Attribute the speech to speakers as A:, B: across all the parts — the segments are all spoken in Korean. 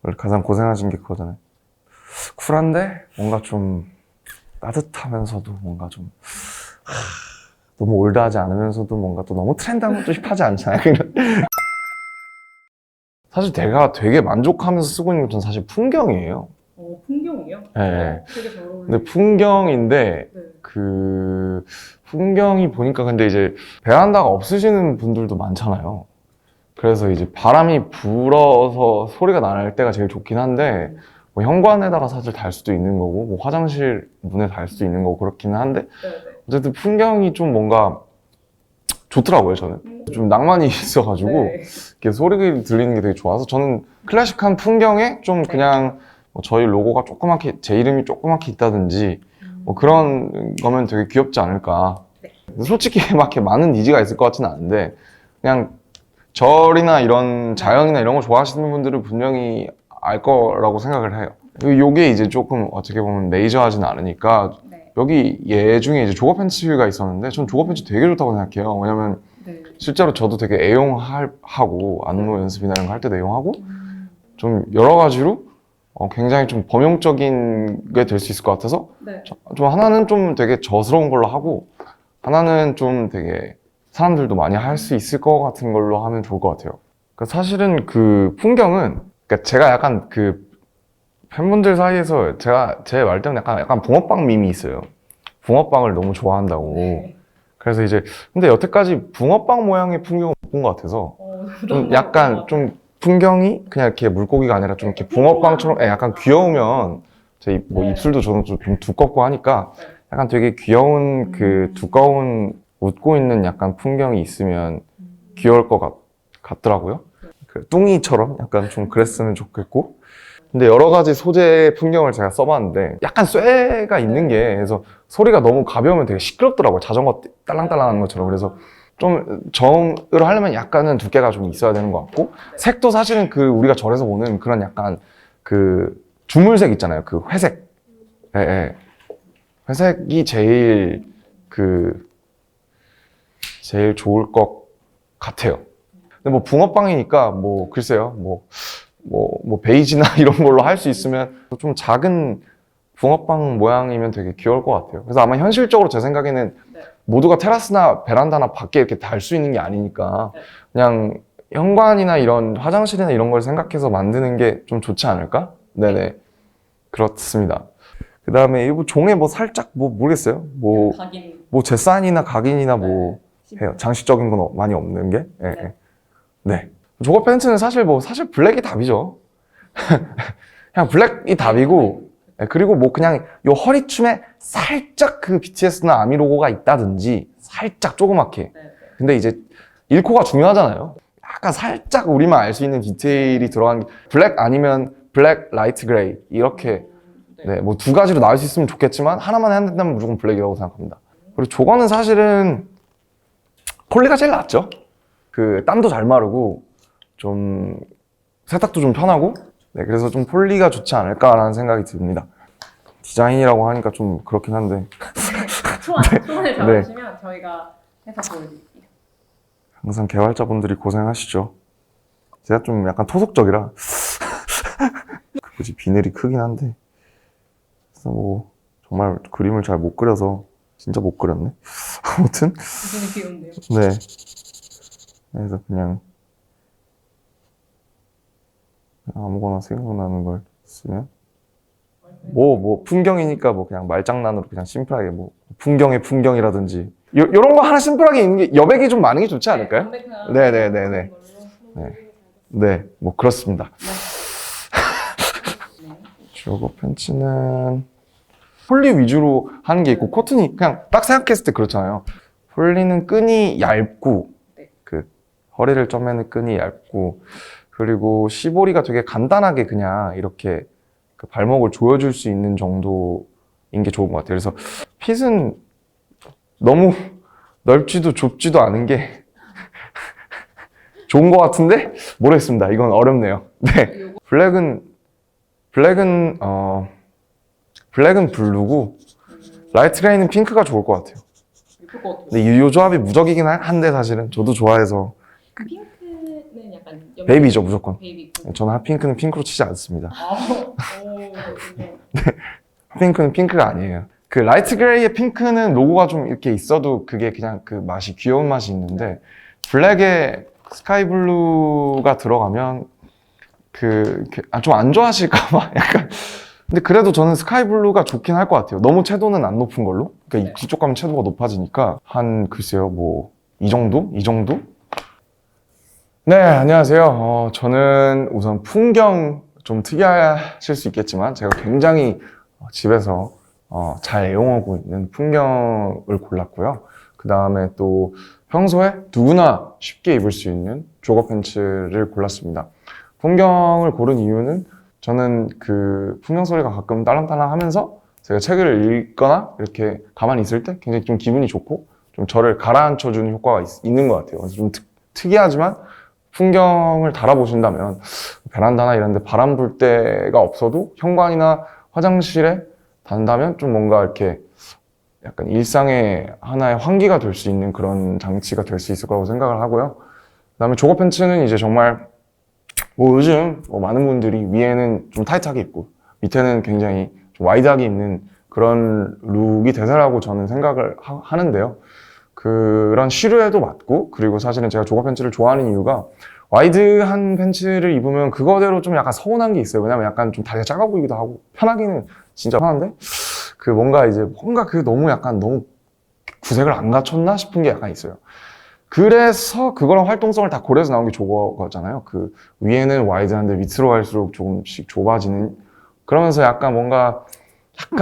A: 원래 가장 고생하신 게 그거잖아요. 쿨한데 뭔가 좀 따뜻하면서도 뭔가 좀 너무 올드하지 않으면서도 뭔가 또 너무 트렌드한 것도 힙하지 않잖아요. 사실 제가 되게 만족하면서 쓰고 있는 건 사실 풍경이에요.
B: 풍경이요?
A: 네.
B: 되게 잘 어울려요.
A: 근데 풍경인데
B: 네.
A: 그 풍경이 보니까 근데 이제 베란다가 없으시는 분들도 많잖아요. 그래서 이제 바람이 불어서 소리가 날 때가 제일 좋긴 한데 뭐 현관에다가 사실 달 수도 있는 거고 뭐 화장실 문에 달 수도 있는 거고 그렇긴 한데
B: 네네.
A: 어쨌든 풍경이 좀 뭔가 좋더라고요. 저는 좀 낭만이 있어가지고
B: 네.
A: 이렇게 소리가 들리는 게 되게 좋아서 저는 클래식한 풍경에 좀 그냥 뭐 저희 로고가 조그맣게 제 이름이 조그맣게 있다든지 뭐 그런 거면 되게 귀엽지 않을까.
B: 네.
A: 솔직히 막 이렇게 많은 니즈가 있을 것 같지는 않은데 그냥 절이나 이런 자연이나 이런 거 좋아하시는 분들은 분명히 알 거라고 생각을 해요. 요게 이제 조금 어떻게 보면 메이저하진 않으니까
B: 네.
A: 여기 얘 중에 이제 조거 팬츠가 있었는데 전 조거 팬츠 되게 좋다고 생각해요. 왜냐면
B: 네.
A: 실제로 저도 되게 애용하고 안무 연습이나 이런 거 할 때도 애용하고 좀 여러 가지로 굉장히 좀 범용적인 게 될 수 있을 것 같아서
B: 네.
A: 좀 하나는 좀 되게 저스러운 걸로 하고 하나는 좀 되게 사람들도 많이 할 수 있을 것 같은 걸로 하면 좋을 것 같아요. 그러니까 사실은 그 풍경은 그러니까 제가 약간 그 팬분들 사이에서 제가 제 말 때문에 약간 붕어빵 밈이 있어요. 붕어빵을 너무 좋아한다고.
B: 네.
A: 그래서 이제 근데 여태까지 붕어빵 모양의 풍경을 못 본 것 같아서 좀 약간 좀 풍경이 그냥 이렇게 물고기가 아니라 좀 이렇게 붕어빵처럼 약간 귀여우면 제 뭐
B: 네.
A: 입술도 저는 좀 두껍고 하니까 약간 되게 귀여운 그 두꺼운 웃고 있는 약간 풍경이 있으면 귀여울 것 같더라고요. 그 뚱이처럼 약간 좀 그랬으면 좋겠고. 근데 여러 가지 소재의 풍경을 제가 써봤는데 약간 쇠가 있는 게 그래서 소리가 너무 가벼우면 되게 시끄럽더라고요. 자전거 딸랑딸랑 하는 것처럼. 그래서 좀 정을 하려면 약간은 두께가 좀 있어야 되는 것 같고 색도 사실은 그 우리가 절에서 보는 그런 약간 그 주물색 있잖아요. 그 회색. 예, 예. 회색이 제일 좋을 것 같아요. 근데 뭐 붕어빵이니까 뭐 글쎄요. 뭐 베이지나 이런 걸로 할 수 있으면 좀 작은 붕어빵 모양이면 되게 귀여울 것 같아요. 그래서 아마 현실적으로 제 생각에는
B: 네.
A: 모두가 테라스나 베란다나 밖에 이렇게 달 수 있는 게 아니니까
B: 네.
A: 그냥 현관이나 이런 화장실이나 이런 걸 생각해서 만드는 게 좀 좋지 않을까? 네네. 그렇습니다. 그 다음에 이거 종에 뭐 살짝 뭐 모르겠어요.
B: 각인.
A: 뭐 제산이나 각인이나 뭐
B: 네.
A: 해요. 장식적인 건 많이 없는 게. 예,
B: 네.
A: 예. 네. 조거 팬츠는 사실 블랙이 답이죠. 그냥 블랙이 답이고, 예, 그리고 뭐 그냥 요 허리춤에 살짝 그 BTS나 아미 로고가 있다든지, 살짝 조그맣게.
B: 네.
A: 근데 이제 일코가 중요하잖아요. 약간 살짝 우리만 알 수 있는 디테일이 들어간 게 블랙 아니면 블랙, 라이트 그레이 이렇게 네, 뭐 두 가지로 나올 수 있으면 좋겠지만 하나만 해야 된다면 무조건 블랙이라고 생각합니다. 그리고 저거는 사실은 폴리가 제일 낫죠. 그 땀도 잘 마르고 좀 세탁도 좀 편하고 네, 그래서 좀 폴리가 좋지 않을까라는 생각이 듭니다. 디자인이라고 하니까 좀 그렇긴 한데
B: 초안을
A: 네.
B: 잡아주시면 저희가 해서 보여드릴게요.
A: 항상 개발자분들이 고생하시죠. 제가 좀 약간 토속적이라 굳이 비늘이 크긴 한데 그래서 뭐 정말 그림을 잘 못 그려서 진짜 못 그렸네. 아무튼
B: 되게 귀여운데요.
A: 네. 그래서 그냥 아무거나 생각나는 걸 쓰면 뭐 풍경이니까 뭐 그냥 말장난으로 그냥 심플하게 뭐 풍경의 풍경이라든지 요런 거 하나 심플하게 있는 게 여백이 좀 많은 게 좋지 않을까요? 네네네네. 네, 뭐 그렇습니다. 저거 팬츠는 폴리 위주로 하는 게 있고 코튼이 그냥 딱 생각했을 때 그렇잖아요. 폴리는 끈이 얇고 그 허리를 쪼매는 끈이 얇고 그리고 시보리가 되게 간단하게 그냥 이렇게 그 발목을 조여줄 수 있는 정도인 게 좋은 것 같아요. 그래서 핏은 너무 넓지도 좁지도 않은 게 좋은 것 같은데 모르겠습니다. 이건 어렵네요. 네, 블랙은 블루고 라이트 그레이는 핑크가 좋을 것 같아요.
B: 예쁠 것 같아요.
A: 근데 이 조합이 무적이긴 한데 사실은 저도 좋아해서
B: 핑크는 약간
A: 베이비죠, 무조건.
B: 베이비.
A: 저는 핫핑크는 핑크로 치지 않습니다.
B: 오, 네.
A: 핫핑크는 핑크가 아니에요. 그 라이트 그레이의 핑크는 로고가 좀 이렇게 있어도 그게 그냥 그 맛이 귀여운 맛이 있는데 블랙에 스카이 블루가 들어가면 좀 안 좋아하실까봐 약간. 근데 그래도 저는 스카이 블루가 좋긴 할 것 같아요. 너무 채도는 안 높은 걸로. 그러니까
B: 네.
A: 이쪽 가면 채도가 높아지니까 한 글쎄요 뭐 이 정도? 이 정도? 네, 안녕하세요. 저는 우선 풍경 좀 특이하실 수 있겠지만 제가 굉장히 집에서 잘 애용하고 있는 풍경을 골랐고요. 그 다음에 또 평소에 누구나 쉽게 입을 수 있는 조거 팬츠를 골랐습니다. 풍경을 고른 이유는 저는 그 풍경 소리가 가끔 딸랑딸랑 하면서 제가 책을 읽거나 이렇게 가만히 있을 때 굉장히 좀 기분이 좋고 좀 저를 가라앉혀주는 효과가 있는 것 같아요. 그래서 좀 특이하지만 풍경을 달아보신다면 베란다나 이런 데 바람 불 때가 없어도 현관이나 화장실에 단다면 좀 뭔가 이렇게 약간 일상의 하나의 환기가 될 수 있는 그런 장치가 될 수 있을 거라고 생각을 하고요. 그 다음에 조거 팬츠는 이제 정말 뭐 요즘 많은 분들이 위에는 좀 타이트하게 입고 밑에는 굉장히 좀 와이드하게 입는 그런 룩이 대세라고 저는 생각을 하는데요. 그런 시류에도 맞고, 그리고 사실은 제가 조거 팬츠를 좋아하는 이유가 와이드한 팬츠를 입으면 그거대로 좀 약간 서운한 게 있어요. 왜냐면 약간 좀 다리가 작아 보이기도 하고 편하기는 진짜 편한데 그 뭔가 그 너무 약간 너무 구색을 안 갖췄나 싶은 게 약간 있어요. 그래서 그거랑 활동성을 다 고려해서 나온 게 조거잖아요. 그 위에는 와이드한데 밑으로 갈수록 조금씩 좁아지는, 그러면서 약간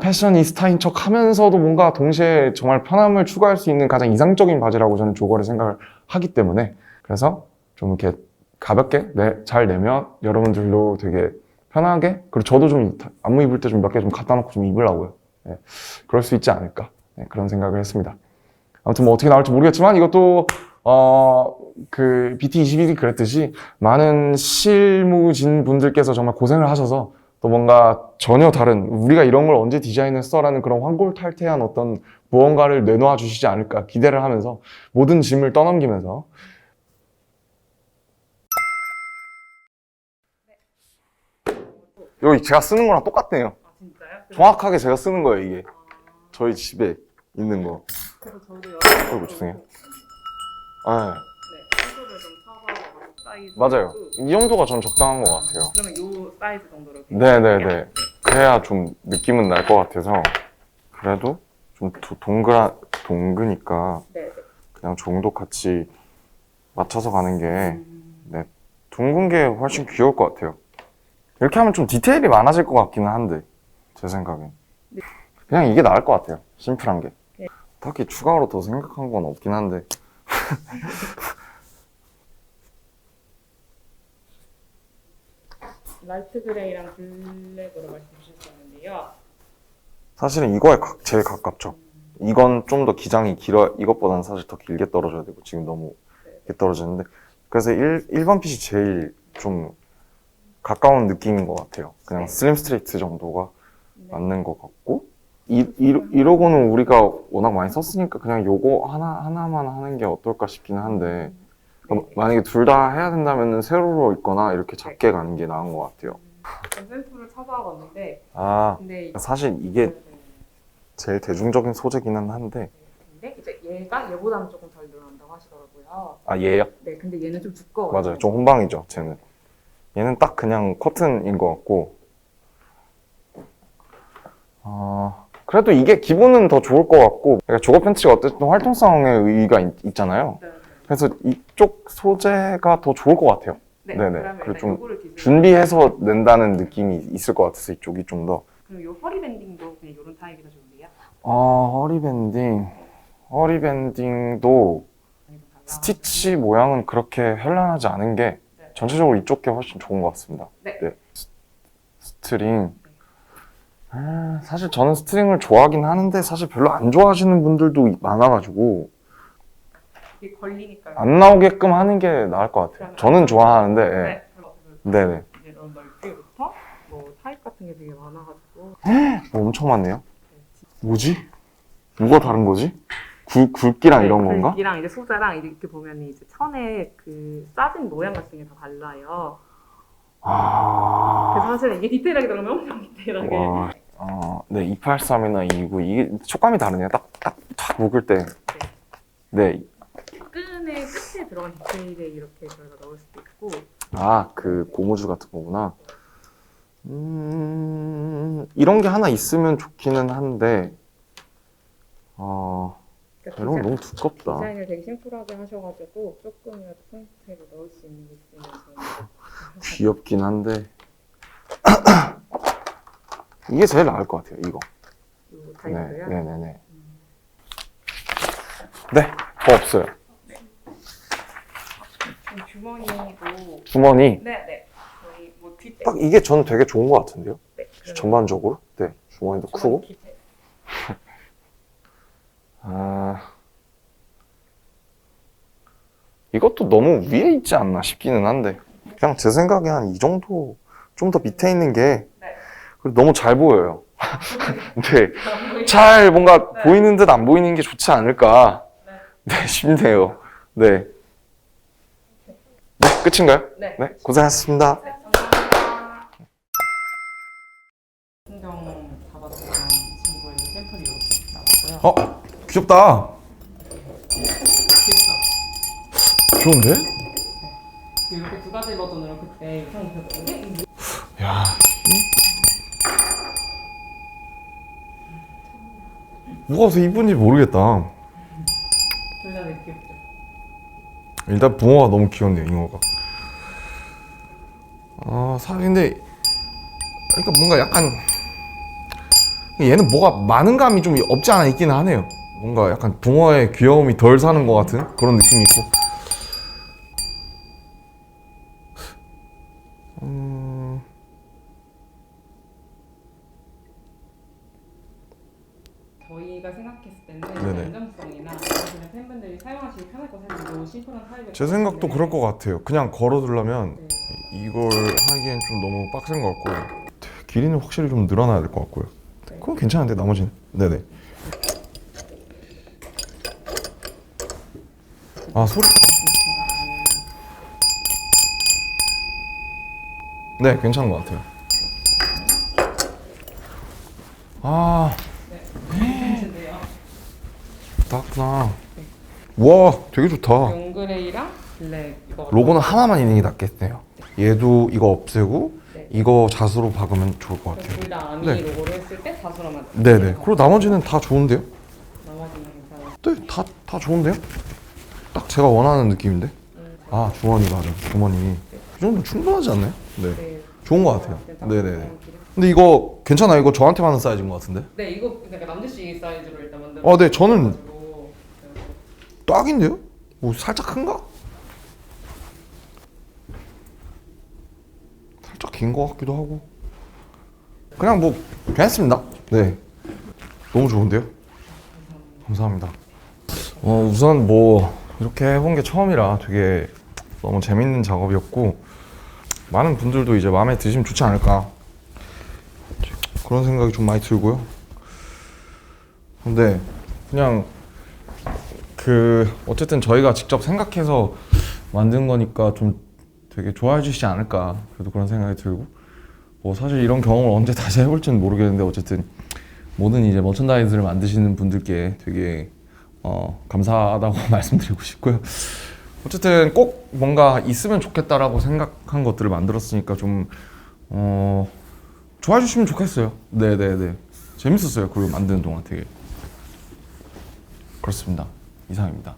A: 패셔니스타인 척 하면서도 뭔가 동시에 정말 편함을 추구할 수 있는 가장 이상적인 바지라고 저는 조거를 생각을 하기 때문에, 그래서 좀 이렇게 가볍게 잘 내면 여러분들도 되게 편하게, 그리고 저도 좀 안무 입을 때 좀 몇 개 좀 갖다 놓고 좀 입으려고요. 네, 그럴 수 있지 않을까, 네, 그런 생각을 했습니다. 아무튼 뭐 어떻게 나올지 모르겠지만 이것도 그 BT21이 그랬듯이 많은 실무진 분들께서 정말 고생을 하셔서 또 뭔가 전혀 다른, 우리가 이런 걸 언제 디자인했어라는 그런 환골탈태한 어떤 무언가를 내놓아 주시지 않을까 기대를 하면서 모든 짐을 떠넘기면서. 여기 제가 쓰는 거랑 똑같네요.
B: 아, 진짜요?
A: 정확하게 제가 쓰는 거예요, 이게. 저희 집에 있는 거.
B: 그래서 저도
A: 어이구, 죄송해요. 아,
B: 네, 소스를 좀 찾아서 사이즈.
A: 맞아요. 이 정도가 전 적당한 것 같아요.
B: 그러면 요 사이즈 정도로.
A: 네네네. 그래야 좀 느낌은 날 것 같아서. 그래도 좀 동그니까
B: 네.
A: 그냥 정도 같이 맞춰서 가는 게, 네, 둥근 게 훨씬 귀여울 것 같아요. 이렇게 하면 좀 디테일이 많아질 것 같기는 한데, 제 생각엔.
B: 네.
A: 그냥 이게 나을 것 같아요. 심플한 게.
B: 네.
A: 딱히 추가로 더 생각한 건 없긴 한데.
B: 라이트 그레이랑 블랙으로 말씀 주셨었는데요.
A: 사실은 이거에 제일 가깝죠. 이건 좀 더 기장이 길어, 이것보다는 사실 더 길게 떨어져야 되고, 지금 너무 길게 떨어지는데. 그래서 1번 핏이 제일 좀 가까운 느낌인 것 같아요. 그냥 슬림 스트레이트 정도가 맞는 것 같고, 이러고는 우리가 워낙 많이 썼으니까 그냥 요거 하나만 하는 게 어떨까 싶기는 한데, 만약에 둘 다 해야 된다면 세로로 있거나 이렇게 작게 가는 게 나은 것 같아요.
B: 샘플을 찾아봤는데,
A: 아,
B: 근데
A: 사실 이게 제일 대중적인 소재기는 한데.
B: 근데 이제 얘보다는 조금 덜 늘어난다고 하시더라고요.
A: 아, 얘요?
B: 네, 근데 얘는 좀 두꺼워요.
A: 맞아요. 좀 혼방이죠, 쟤는. 얘는 딱 그냥 커튼인 것 같고. 그래도 이게 기분은 더 좋을 것 같고, 그러니까 조거 팬츠가 어쨌든 활동성의 의의가 있잖아요.
B: 네.
A: 그래서 이쪽 소재가 더 좋을 것 같아요.
B: 네,
A: 네네.
B: 그러면
A: 그리고
B: 일단
A: 좀
B: 요거를 기준으로.
A: 준비해서 낸다는 느낌이 있을 것 같아서 이쪽이 좀 더.
B: 그럼 요 허리 밴딩도 그냥 요런 타입이 더 좋은데요?
A: 허리밴딩도 스티치 모양은 그렇게 현란하지 않은 게
B: 네.
A: 전체적으로 이쪽 게 훨씬 좋은 것 같습니다.
B: 네.
A: 스트링. 사실 저는 스트링을 좋아하긴 하는데 사실 별로 안 좋아하시는 분들도 많아가지고
B: 이게 걸리니까요.
A: 안 나오게끔 하는 게 나을 것 같아요. 저는 좋아하는데.
B: 네.
A: 네네.
B: 이런 넓기부터 뭐 타입 같은 게 되게 많아가지고.
A: 뭐 엄청 많네요. 뭐지? 뭐가 다른 거지? 굵기랑 이런 건가?
B: 굵기랑 이제 소자랑 이렇게 보면 이제 천의 그 싸진 모양 같은 게 다 달라요.
A: 아.
B: 그래서 사실 이게 디테일하게 들어가면 엄청 디테일하게.
A: 와. 네, 283이나 229 이게 촉감이 다르네요. 딱 묶을 때. 네.
B: 끈의 끝에 들어간 디테일에 이렇게 저희가 넣을 수도 있고.
A: 그 고무줄 같은 거구나. 이런 게 하나 있으면 좋기는 한데,
B: 그러니까
A: 이런 건 너무 두껍다.
B: 디자인을 되게 심플하게 하셔가지고 조금이라도 포인트를 넣을 수 있는 게 있으면 저는
A: 귀엽긴 한데. 이게 제일 나을 것 같아요, 이거.
B: 이 다이어트요.
A: 네네네. 네, 더 없어요.
B: 주머니도
A: 주머니.
B: 네네 저희 뭐 뒷배
A: 딱 이게 저는 되게 좋은 것 같은데요?
B: 네,
A: 전반적으로. 네, 주머니도 크고.
B: 뒷배.
A: 이것도 너무 위에 있지 않나 싶기는 한데. 그냥 제 생각에 한 이 정도, 좀 더 밑에 있는 게
B: 네.
A: 그리고 너무 잘 보여요. 네. 잘 뭔가
B: 네.
A: 보이는 듯 안 보이는 게 좋지 않을까.
B: 네.
A: 네, 싶네요. 네. 네, 끝인가요?
B: 네.
A: 네, 고생하셨습니다.
B: 네, 감사합니다. 신경 잡아주는 친구의 샘플이 이렇게 나왔고요.
A: 귀엽다.
B: 귀엽죠?
A: 좋은데?
B: 이렇게 두 가지 버전으로 그때 형이 줬는데
A: 야. 뭐가 더 이쁜지 모르겠다.
B: 둘다 되게 귀엽죠?
A: 일단 붕어가 너무 귀엽네요, 잉어가. 근데 그러니까 뭔가 약간 얘는 뭐가 많은 감이 좀 없지 않아 있기는 하네요. 뭔가 약간 붕어의 귀여움이 덜 사는 것 같은 그런 느낌이 있고.
B: 저희가 생각했을 때는
A: 네네.
B: 안정성이나 그냥 팬분들이 사용하시기 편할 것 같아요. 심플한 타입의
A: 제 생각도 그럴 것 같아요. 그냥 걸어두려면
B: 네.
A: 이걸 하기엔 좀 너무 빡센 것 같고 길이는 확실히 좀 늘어나야 될 것 같고요. 그건 괜찮은데 나머지는. 네네. 소리. 네, 괜찮은 것 같아요.
B: 괜찮은데요?
A: 낫구나. 와, 되게 좋다.
B: 용그레이랑 블랙 이거
A: 로고는 하나만 있는 게 낫겠네요. 얘도 이거 없애고
B: 네.
A: 이거 자수로 박으면 좋을 것 같아요.
B: 둘다 아미
A: 네.
B: 로고를 했을 때 자수로만
A: 네네. 그리고 나머지는 다 좋은데요?
B: 나머지는 괜찮아요.
A: 네, 다 좋은데요? 딱 제가 원하는 느낌인데? 주머니 맞아. 주머니. 이 정도면 충분하지 않나요? 네.
B: 네.
A: 좋은 것 같아요. 네네네. 근데 이거 괜찮아요? 이거 저한테 맞는 사이즈인 것 같은데?
B: 네, 이거 그러니까 남주씨 사이즈로 일단 만들어.
A: 네, 저는 딱인데요? 뭐 살짝 큰가? 살짝 긴 것 같기도 하고. 그냥 뭐 괜찮습니다. 네, 너무 좋은데요? 감사합니다. 우선 뭐 이렇게 해본 게 처음이라 되게 너무 재밌는 작업이었고 많은 분들도 이제 마음에 드시면 좋지 않을까 그런 생각이 좀 많이 들고요. 근데 그냥 어쨌든 저희가 직접 생각해서 만든 거니까 좀 되게 좋아해 주시지 않을까 그래도 그런 생각이 들고 뭐 사실 이런 경험을 언제 다시 해볼지는 모르겠는데 어쨌든 모든 이제 머천다이즈를 만드시는 분들께 되게 감사하다고 말씀드리고 싶고요. 어쨌든 꼭 뭔가 있으면 좋겠다라고 생각한 것들을 만들었으니까 좀 좋아해 주시면 좋겠어요. 네네네. 재밌었어요. 그리고 만드는 동안 되게. 그렇습니다. 이상입니다.